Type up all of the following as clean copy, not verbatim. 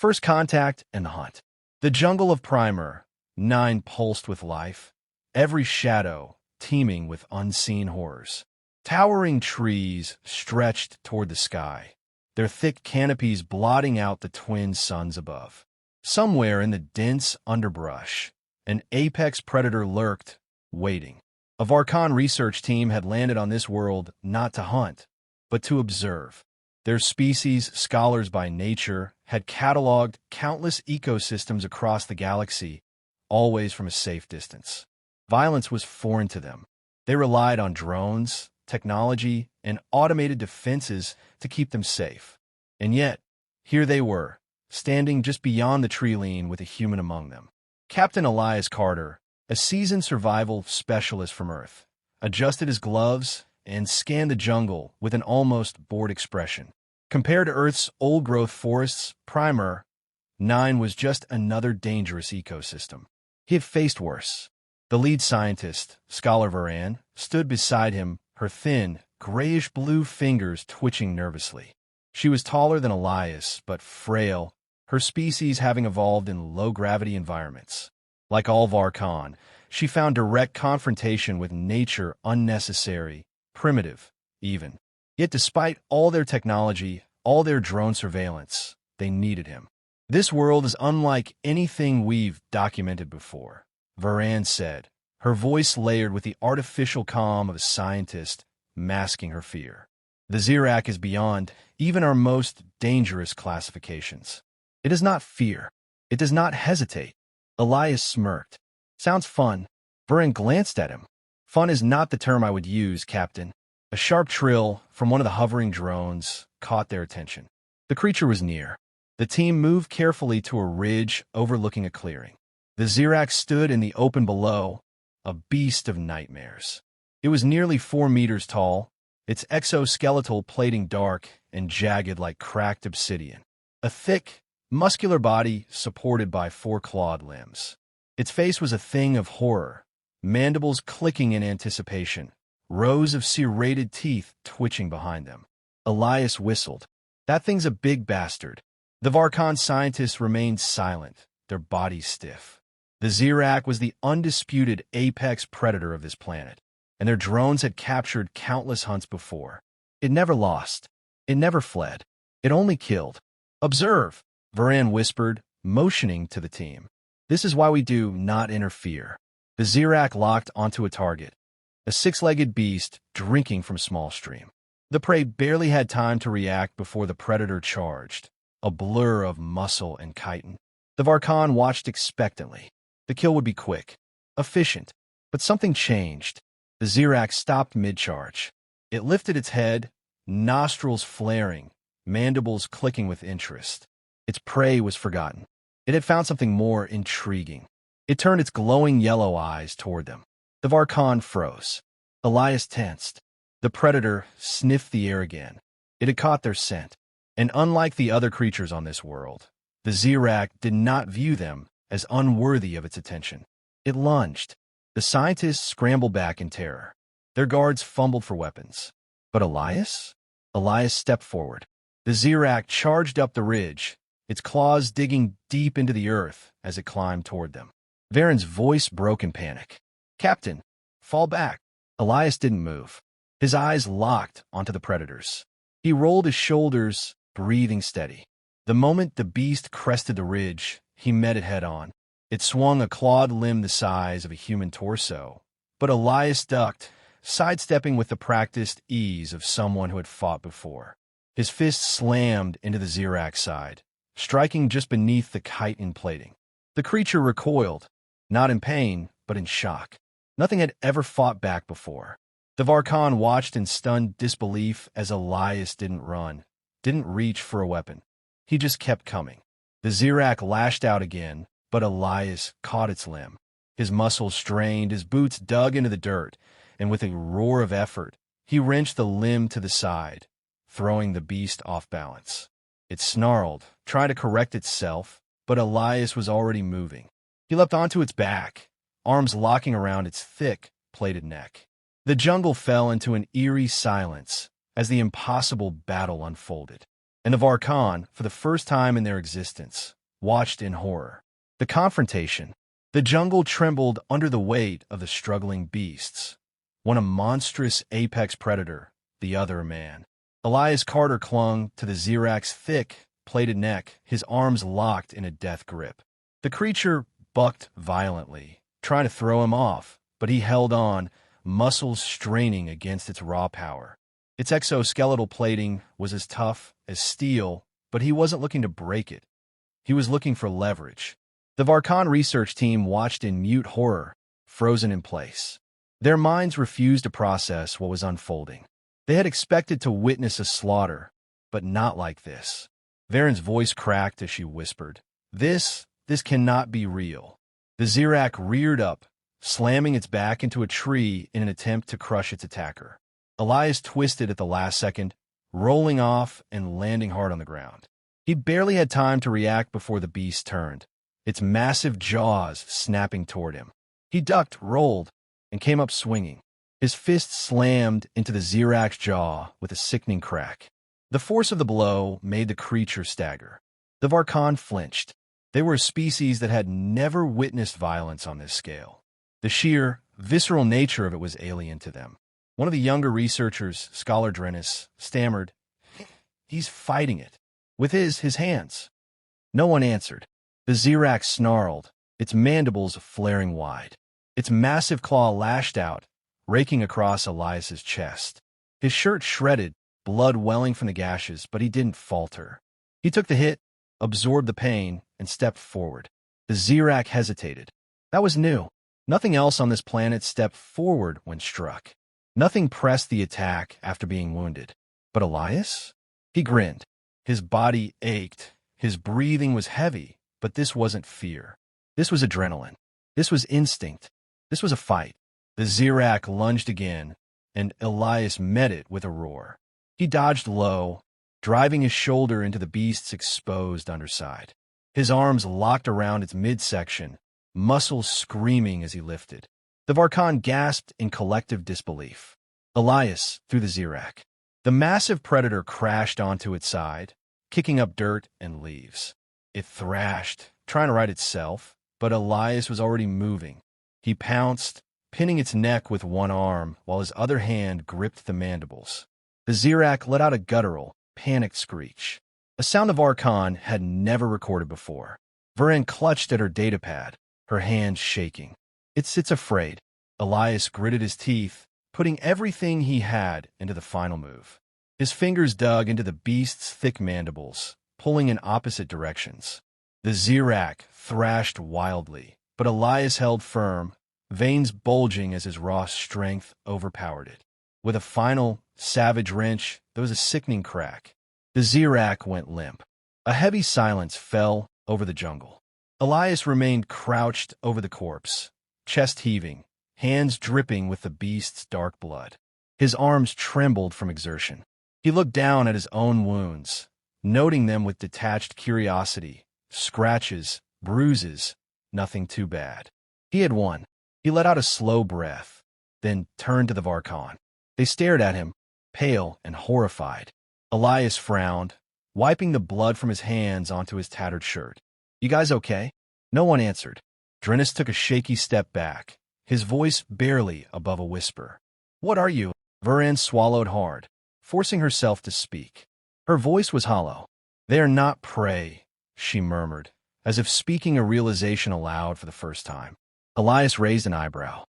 First contact and the hunt. The jungle of Primer, 9 pulsed with life, every shadow teeming with unseen horrors. Towering trees stretched toward the sky, their thick canopies blotting out the twin suns above. Somewhere in the dense underbrush, an apex predator lurked, waiting. A Varkan research team had landed on this world not to hunt, but to observe. Their species, scholars by nature, had cataloged countless ecosystems across the galaxy, always from a safe distance. Violence was foreign to them. They relied on drones, technology, and automated defenses to keep them safe. And yet, here they were, standing just beyond the tree line with a human among them. Captain Elias Carter, a seasoned survival specialist from Earth, adjusted his gloves and scanned the jungle with an almost bored expression. Compared to Earth's old-growth forests, Primer 9 was just another dangerous ecosystem. He had faced worse. The lead scientist, Scholar Varan, stood beside him, her thin, grayish-blue fingers twitching nervously. She was taller than Elias, but frail, her species having evolved in low-gravity environments. Like all Varkan, she found direct confrontation with nature unnecessary, primitive, even. Yet despite all their technology, all their drone surveillance, they needed him. This world is unlike anything we've documented before, Varan said, her voice layered with the artificial calm of a scientist, masking her fear. The Zirak is beyond even our most dangerous classifications. It does not fear. It does not hesitate. Elias smirked. Sounds fun. Varan glanced at him. Fun is not the term I would use, Captain. A sharp trill from one of the hovering drones caught their attention. The creature was near. The team moved carefully to a ridge overlooking a clearing. The Zirak stood in the open below, a beast of nightmares. It was nearly 4 meters tall, its exoskeletal plating dark and jagged like cracked obsidian. A thick, muscular body supported by 4 clawed limbs. Its face was a thing of horror, mandibles clicking in anticipation, rows of serrated teeth twitching behind them. Elias whistled. That thing's a big bastard. The Varkan scientists remained silent, their bodies stiff. The Zirak was the undisputed apex predator of this planet, and their drones had captured countless hunts before. It never lost. It never fled. It only killed. Observe, Varan whispered, motioning to the team. This is why we do not interfere. The Zirak locked onto a target, a 6-legged beast drinking from small stream. The prey barely had time to react before the predator charged, a blur of muscle and chitin. The Varkan watched expectantly. The kill would be quick, efficient, but something changed. The Zirak stopped mid-charge. It lifted its head, nostrils flaring, mandibles clicking with interest. Its prey was forgotten. It had found something more intriguing. It turned its glowing yellow eyes toward them. The Varkan froze. Elias tensed. The predator sniffed the air again. It had caught their scent. And unlike the other creatures on this world, the Zirak did not view them as unworthy of its attention. It lunged. The scientists scrambled back in terror. Their guards fumbled for weapons. But Elias? Elias stepped forward. The Zirak charged up the ridge, its claws digging deep into the earth as it climbed toward them. Varan's voice broke in panic. Captain, fall back. Elias didn't move. His eyes locked onto the predators. He rolled his shoulders, breathing steady. The moment the beast crested the ridge, he met it head-on. It swung a clawed limb the size of a human torso, but Elias ducked, sidestepping with the practiced ease of someone who had fought before. His fist slammed into the Zirak's side, striking just beneath the chitin plating. The creature recoiled, not in pain, but in shock. Nothing had ever fought back before. The Varkan watched in stunned disbelief as Elias didn't run, didn't reach for a weapon. He just kept coming. The Zirak lashed out again, but Elias caught its limb. His muscles strained, his boots dug into the dirt, and with a roar of effort, he wrenched the limb to the side, throwing the beast off balance. It snarled, trying to correct itself, but Elias was already moving. He leapt onto its back, arms locking around its thick, plated neck. The jungle fell into an eerie silence as the impossible battle unfolded. and the Varkhan, for the first time in their existence, watched in horror. The confrontation. The jungle trembled under the weight of the struggling beasts. One a monstrous apex predator, the other a man. Elias Carter clung to the Zirak's thick, plated neck, his arms locked in a death grip. The creature bucked violently, trying to throw him off, but he held on, muscles straining against its raw power. Its exoskeletal plating was as tough as steel, but he wasn't looking to break it. He was looking for leverage. The Varkhan research team watched in mute horror, frozen in place. Their minds refused to process what was unfolding. They had expected to witness a slaughter, but not like this. Varen's voice cracked as she whispered, This cannot be real." The Zirak reared up, slamming its back into a tree in an attempt to crush its attacker. Elias twisted at the last second, rolling off and landing hard on the ground. He barely had time to react before the beast turned, its massive jaws snapping toward him. He ducked, rolled, and came up swinging. His fist slammed into the Zirak's jaw with a sickening crack. The force of the blow made the creature stagger. The Varkhan flinched. They were a species that had never witnessed violence on this scale. The sheer, visceral nature of it was alien to them. One of the younger researchers, Scholar Drennis, stammered, "He's fighting it. With his hands." No one answered. The Zirak snarled, its mandibles flaring wide. Its massive claw lashed out, raking across Elias's chest. His shirt shredded, blood welling from the gashes, but he didn't falter. He took the hit, absorbed the pain, and stepped forward. The Zirak hesitated. That was new. Nothing else on this planet stepped forward when struck. Nothing pressed the attack after being wounded. But Elias? He grinned. His body ached. His breathing was heavy, but this wasn't fear. This was adrenaline. This was instinct. This was a fight. The Zirak lunged again, and Elias met it with a roar. He dodged low, driving his shoulder into the beast's exposed underside. His arms locked around its midsection, muscles screaming as he lifted. The Varkhan gasped in collective disbelief. Elias threw the Zirak. The massive predator crashed onto its side, kicking up dirt and leaves. It thrashed, trying to right itself, but Elias was already moving. He pounced, pinning its neck with one arm while his other hand gripped the mandibles. The Zirak let out a guttural, panicked screech, a sound the Varkhan had never recorded before. Varen clutched at her datapad, her hands shaking. It's afraid. Elias gritted his teeth, putting everything he had into the final move. His fingers dug into the beast's thick mandibles, pulling in opposite directions. The Zirak thrashed wildly, but Elias held firm, veins bulging as his raw strength overpowered it. With a final, savage wrench, there was a sickening crack. The Zirak went limp. A heavy silence fell over the jungle. Elias remained crouched over the corpse, chest heaving, hands dripping with the beast's dark blood. His arms trembled from exertion. He looked down at his own wounds, noting them with detached curiosity. Scratches, bruises, nothing too bad. He had won. He let out a slow breath, then turned to the Varkhan. They stared at him, pale and horrified. Elias frowned, wiping the blood from his hands onto his tattered shirt. "You guys okay?" No one answered. Drennis took a shaky step back, his voice barely above a whisper. "What are you?" Varen swallowed hard, forcing herself to speak. Her voice was hollow. "They are not prey," she murmured, as if speaking a realization aloud for the first time. Elias raised an eyebrow.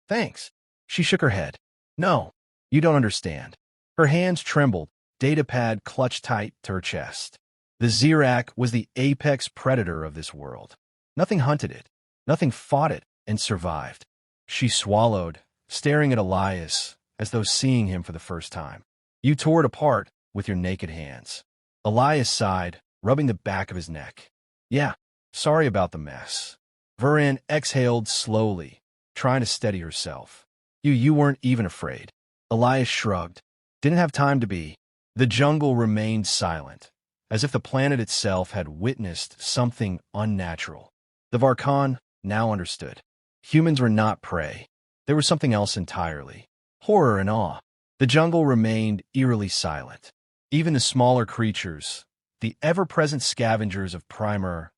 Thanks." She shook her head. "No, you don't understand." Her hands trembled, datapad clutched tight to her chest. The Zirak was the apex predator of this world. Nothing hunted it. Nothing fought it and survived. She swallowed, staring at Elias as though seeing him for the first time. "You tore it apart with your naked hands." Elias sighed, rubbing the back of his neck. "Yeah, sorry about the mess." Varen exhaled slowly, trying to steady herself. You weren't even afraid." Elias shrugged. "Didn't have time to be." The jungle remained silent, as if the planet itself had witnessed something unnatural. The Varkhan now understood. Humans were not prey. There was something else entirely. Horror and awe. The jungle remained eerily silent. Even the smaller creatures, the ever-present scavengers of Primer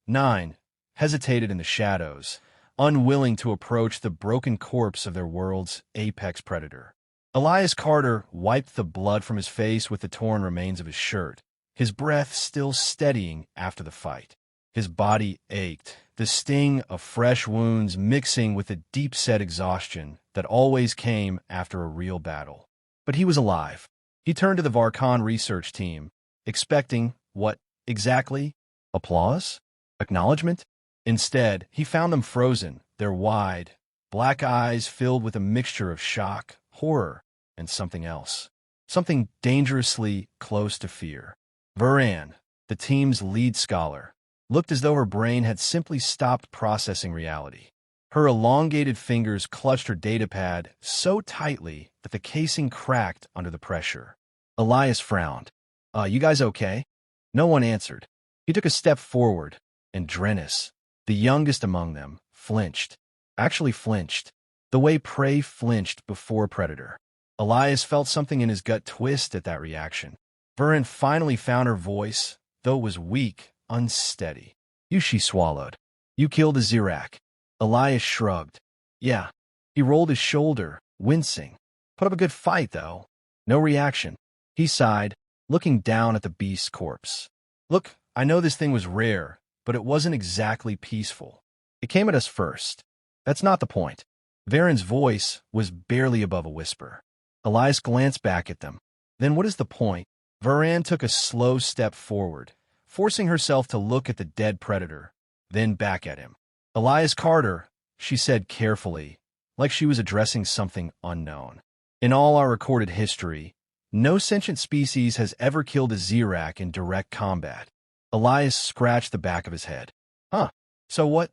9, hesitated in the shadows, unwilling to approach the broken corpse of their world's apex predator. Elias Carter wiped the blood from his face with the torn remains of his shirt, his breath still steadying after the fight. His body ached, the sting of fresh wounds mixing with the deep-set exhaustion that always came after a real battle. But he was alive. He turned to the Varkon research team, expecting, what, exactly? Applause? Acknowledgement? Instead, he found them frozen, their wide, black eyes filled with a mixture of shock, horror, and something else. Something dangerously close to fear. Varan, the team's lead scholar, looked as though her brain had simply stopped processing reality. Her elongated fingers clutched her datapad so tightly that the casing cracked under the pressure. Elias frowned. You guys okay?" No one answered. He took a step forward, and Drennis, the youngest among them, flinched. Actually flinched, the way prey flinched before predator. Elias felt something in his gut twist at that reaction. Varan finally found her voice, though it was weak, unsteady. "You," she swallowed. "You killed a Zirak." Elias shrugged. "Yeah." He rolled his shoulder, wincing. "Put up a good fight, though." No reaction. He sighed, looking down at the beast's corpse. "Look, I know this thing was rare, but it wasn't exactly peaceful. It came at us first. That's not the point." Varan's voice was barely above a whisper. Elias glanced back at them. "Then what is the point?" Varan took a slow step forward, forcing herself to look at the dead predator, then back at him. "Elias Carter," she said carefully, like she was addressing something unknown. "In all our recorded history, no sentient species has ever killed a Zirak in direct combat." Elias scratched the back of his head. "Huh, so what?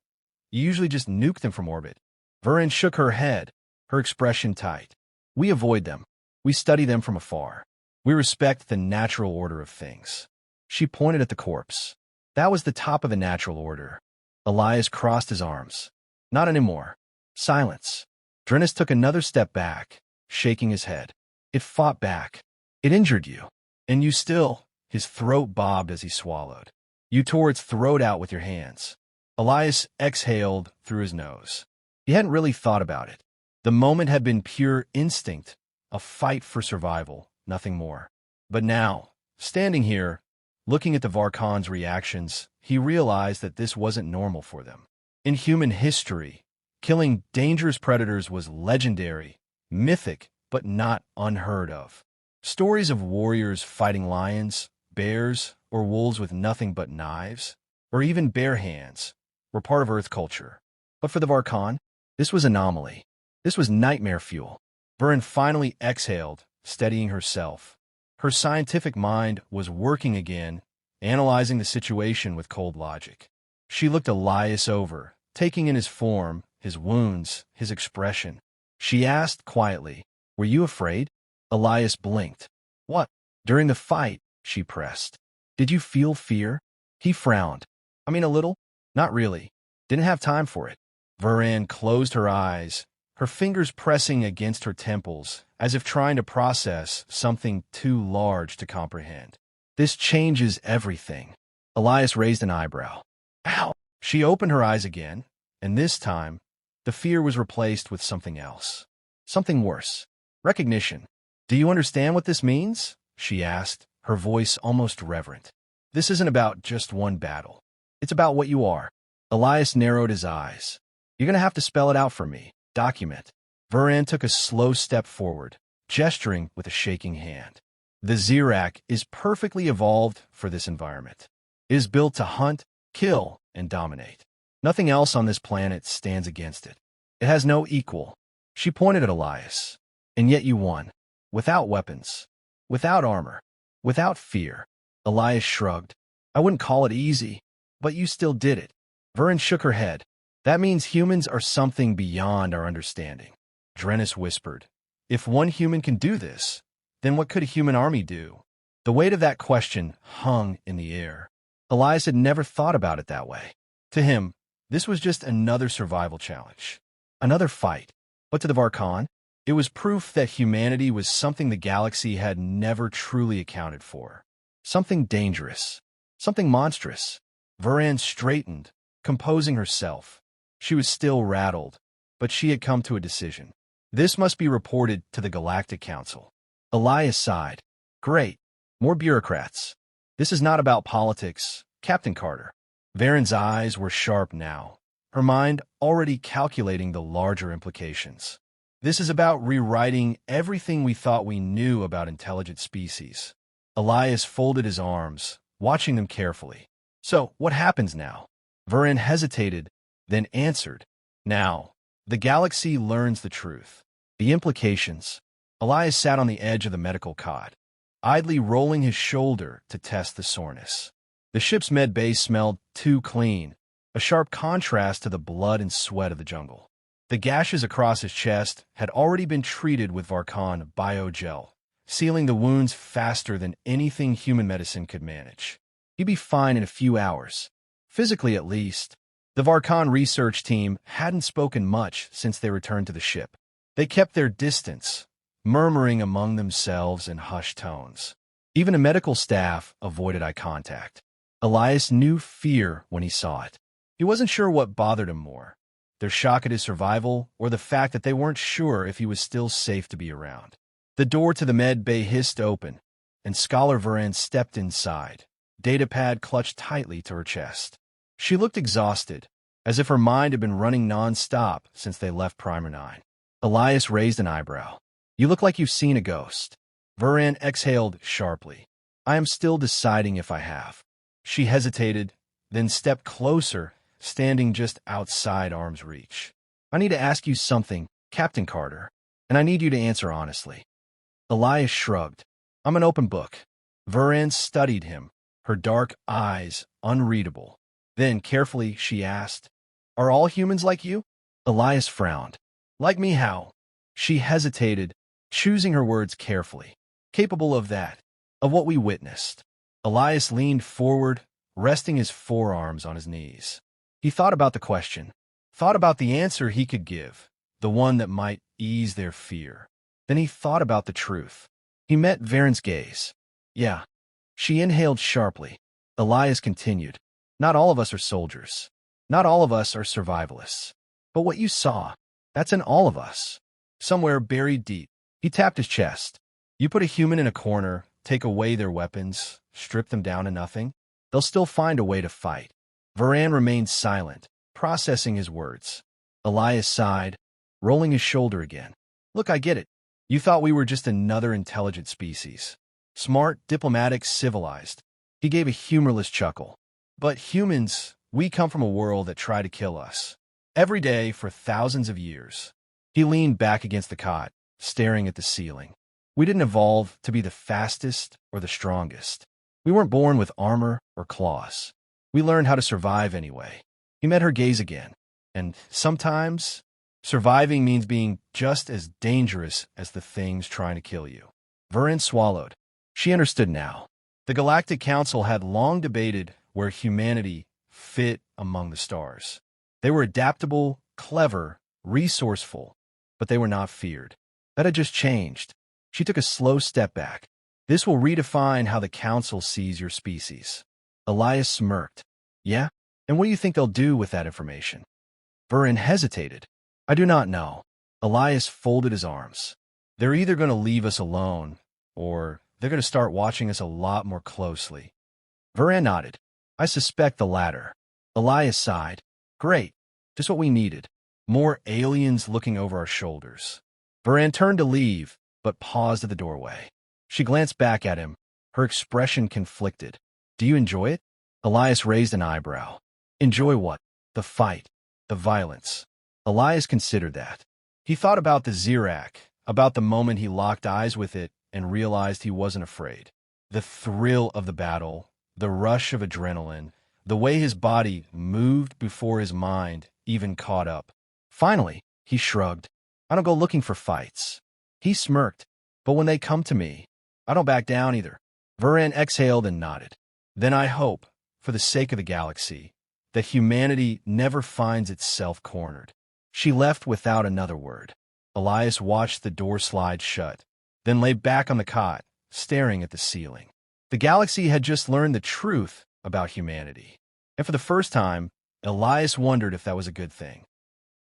You usually just nuke them from orbit." Varan shook her head, her expression tight. "We avoid them. We study them from afar. We respect the natural order of things." She pointed at the corpse. That was the top of the natural order. Elias crossed his arms. "Not anymore." Silence. Drennis took another step back, shaking his head. "It fought back. It injured you. And you still—" His throat bobbed as he swallowed. "You tore its throat out with your hands." Elias exhaled through his nose. He hadn't really thought about it. The moment had been pure instinct, a fight for survival, nothing more. But now, standing here, looking at the Varkon's reactions, he realized that this wasn't normal for them. In human history, killing dangerous predators was legendary, mythic, but not unheard of. Stories of warriors fighting lions, bears, or wolves with nothing but knives, or even bare hands, were part of Earth culture. But for the Varkon, this was anomaly. This was nightmare fuel. Varan finally exhaled, steadying herself. Her scientific mind was working again, analyzing the situation with cold logic. She looked Elias over, taking in his form, his wounds, his expression. She asked quietly, "Were you afraid?" Elias blinked. "What?" "During the fight," she pressed. "Did you feel fear?" He frowned. "I mean, a little. Not really. Didn't have time for it." Varan closed her eyes, her fingers pressing against her temples, as if trying to process something too large to comprehend. "This changes everything." Elias raised an eyebrow. "Ow!" She opened her eyes again, and this time, the fear was replaced with something else. Something worse. Recognition. "Do you understand what this means?" she asked, her voice almost reverent. "This isn't about just one battle. It's about what you are." Elias narrowed his eyes. "You're going to have to spell it out for me. Document." Varan took a slow step forward, gesturing with a shaking hand. "The Zirak is perfectly evolved for this environment. It is built to hunt, kill, and dominate. Nothing else on this planet stands against it. It has no equal." She pointed at Elias. "And yet you won. Without weapons. Without armor. Without fear." Elias shrugged. "I wouldn't call it easy, but you still did it." Varan shook her head. "That means humans are something beyond our understanding." Drennis whispered, "If one human can do this, then what could a human army do?" The weight of that question hung in the air. Elias had never thought about it that way. To him, this was just another survival challenge. Another fight. But to the Varkon, It was proof that humanity was something the galaxy had never truly accounted for. Something dangerous. Something monstrous. Varan straightened, composing herself. She was still rattled, but she had come to a decision. This must be reported to the Galactic Council. Elias sighed. Great. More bureaucrats. This is not about politics, Captain Carter. Varan's eyes were sharp now, her mind already calculating the larger implications. This is about rewriting everything we thought we knew about intelligent species. Elias folded his arms, watching them carefully. So, what happens now? Varan hesitated, then answered. Now, the galaxy learns the truth. The implications. Elias sat on the edge of the medical cot, idly rolling his shoulder to test the soreness. The ship's med bay smelled too clean, a sharp contrast to the blood and sweat of the jungle. The gashes across his chest had already been treated with Varkan biogel, sealing the wounds faster than anything human medicine could manage. He'd be fine in a few hours, physically at least. The Varkan research team hadn't spoken much since they returned to the ship. They kept their distance, murmuring among themselves in hushed tones. Even the medical staff avoided eye contact. Elias knew fear when he saw it. He wasn't sure what bothered him more, their shock at his survival or the fact that they weren't sure if he was still safe to be around. The door to the med bay hissed open, and Scholar Varan stepped inside, datapad clutched tightly to her chest. She looked exhausted, as if her mind had been running non-stop since they left Primer 9. Elias raised an eyebrow. You look like you've seen a ghost. Varan exhaled sharply. I am still deciding if I have. She hesitated, then stepped closer, standing just outside arm's reach. I need to ask you something, Captain Carter, and I need you to answer honestly. Elias shrugged. I'm an open book. Varan studied him, her dark eyes unreadable. Then, carefully, she asked, Are all humans like you? Elias frowned. Like me how? She hesitated, choosing her words carefully. Capable of that, of what we witnessed. Elias leaned forward, resting his forearms on his knees. He thought about the question, thought about the answer he could give, the one that might ease their fear. Then he thought about the truth. He met Varen's gaze. Yeah. She inhaled sharply. Elias continued. Not all of us are soldiers. Not all of us are survivalists. But what you saw, that's in all of us. Somewhere buried deep. He tapped his chest. You put a human in a corner, take away their weapons, strip them down to nothing, they'll still find a way to fight. Varan remained silent, processing his words. Elias sighed, rolling his shoulder again. Look, I get it. You thought we were just another intelligent species. Smart, diplomatic, civilized. He gave a humorless chuckle. But humans, we come from a world that tried to kill us. Every day for thousands of years. He leaned back against the cot, staring at the ceiling. We didn't evolve to be the fastest or the strongest. We weren't born with armor or claws. We learned how to survive anyway. He met her gaze again. And sometimes, surviving means being just as dangerous as the things trying to kill you. Varan swallowed. She understood now. The Galactic Council had long debated where humanity fit among the stars. They were adaptable, clever, resourceful, but they were not feared. That had just changed. She took a slow step back. This will redefine how the Council sees your species. Elias smirked. Yeah? And what do you think they'll do with that information? Varan hesitated. I do not know. Elias folded his arms. They're either going to leave us alone, or they're going to start watching us a lot more closely. Varan nodded. I suspect the latter. Elias sighed. Great. Just what we needed. More aliens looking over our shoulders. Varan turned to leave, but paused at the doorway. She glanced back at him, her expression conflicted. Do you enjoy it? Elias raised an eyebrow. Enjoy what? The fight. The violence. Elias considered that. He thought about the Zirak, about the moment he locked eyes with it and realized he wasn't afraid. The thrill of the battle, the rush of adrenaline, the way his body moved before his mind even caught up. Finally, he shrugged. I don't go looking for fights. He smirked. But when they come to me, I don't back down either. Varan exhaled and nodded. Then I hope, for the sake of the galaxy, that humanity never finds itself cornered. She left without another word. Elias watched the door slide shut, then lay back on the cot, staring at the ceiling. The galaxy had just learned the truth about humanity. And for the first time, Elias wondered if that was a good thing.